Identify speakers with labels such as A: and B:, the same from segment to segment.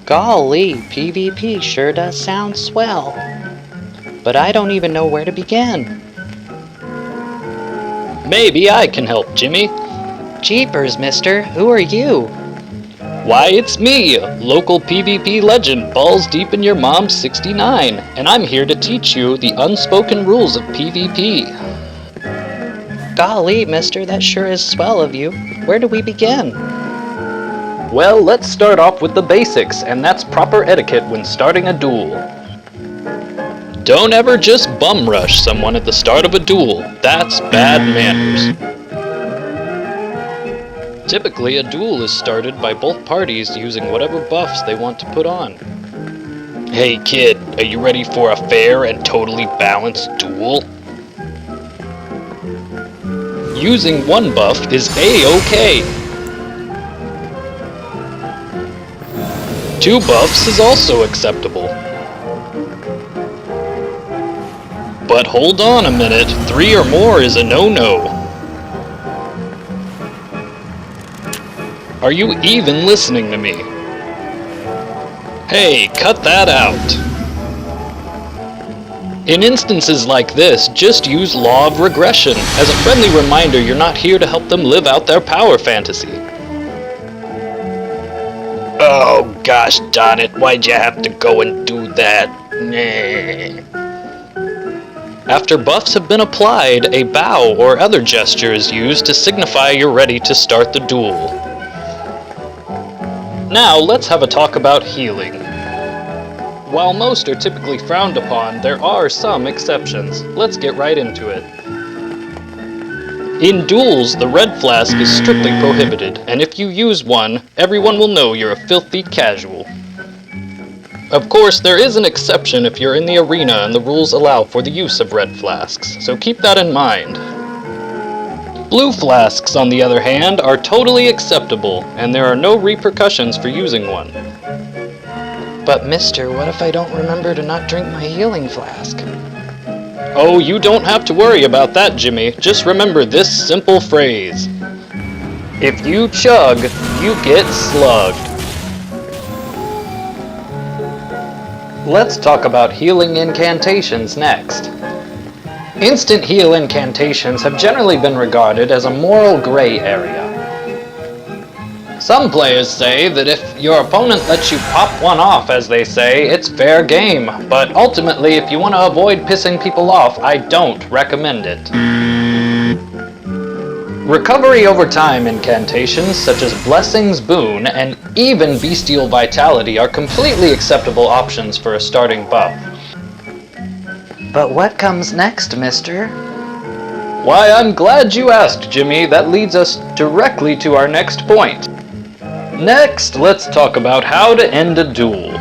A: Golly, PvP sure does sound swell. But I don't even know where to begin.
B: Maybe I can help, Jimmy.
A: Jeepers, mister, who are you?
B: Why, it's me, local PvP legend, balls deep in your mom's 69, and I'm here to teach you the unspoken rules of PvP.
A: Golly, mister, that sure is swell of you. Where do we begin?
B: Well, let's start off with the basics, and that's proper etiquette when starting a duel. Don't ever just bum rush someone at the start of a duel. That's bad manners. Typically, a duel is started by both parties using whatever buffs they want to put on. Hey kid, are you ready for a fair and totally balanced duel? Using one buff is A-OK. Two buffs is also acceptable. But hold on a minute, 3 or more is a no-no. Are you even listening to me? Hey, cut that out. In instances like this, just use Law of Regression as a friendly reminder you're not here to help them live out their power fantasy. Oh gosh darn it, why'd you have to go and do that? After buffs have been applied, a bow or other gesture is used to signify you're ready to start the duel. Now let's have a talk about healing. While most are typically frowned upon, there are some exceptions. Let's get right into it. In duels, the red flask is strictly prohibited, and if you use one, everyone will know you're a filthy casual. Of course, there is an exception if you're in the arena and the rules allow for the use of red flasks, so keep that in mind. Blue flasks, on the other hand, are totally acceptable, and there are no repercussions for using one.
A: But mister, what if I don't remember to not drink my healing flask?
B: Oh, you don't have to worry about that, Jimmy. Just remember this simple phrase. If you chug, you get slugged. Let's talk about healing incantations next. Instant heal incantations have generally been regarded as a moral gray area. Some players say that if your opponent lets you pop one off, as they say, it's fair game, but ultimately if you want to avoid pissing people off, I don't recommend it. Recovery over time incantations such as Blessing's Boon and even Bestial Vitality are completely acceptable options for a starting buff.
A: But what comes next, mister?
B: Why, I'm glad you asked, Jimmy. That leads us directly to our next point. Next, let's talk about how to end a duel.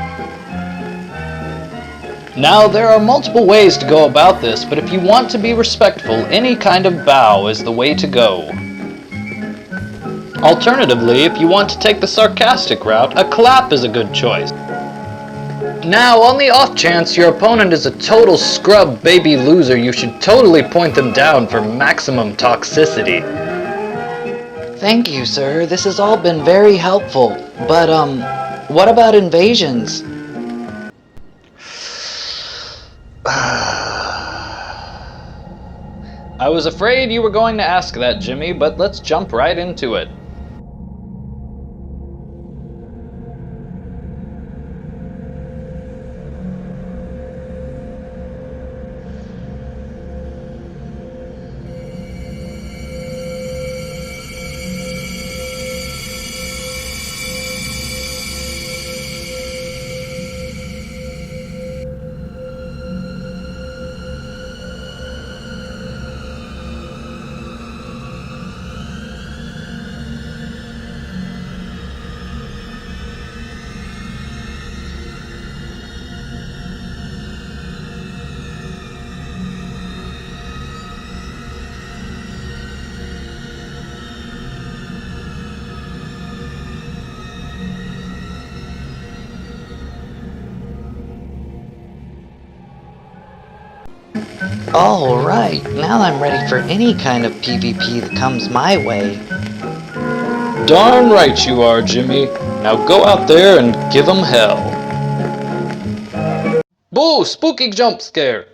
B: Now, there are multiple ways to go about this, but if you want to be respectful, any kind of bow is the way to go. Alternatively, if you want to take the sarcastic route, a clap is a good choice. Now, on the off chance your opponent is a total scrub baby loser, you should totally point them down for maximum toxicity.
A: Thank you, sir. This has all been very helpful. But, what about invasions?
B: I was afraid you were going to ask that, Jimmy, but let's jump right into it.
A: Alright, now I'm ready for any kind of PvP that comes my way.
B: Darn right you are, Jimmy. Now go out there and give 'em hell. Boo! Spooky jump scare!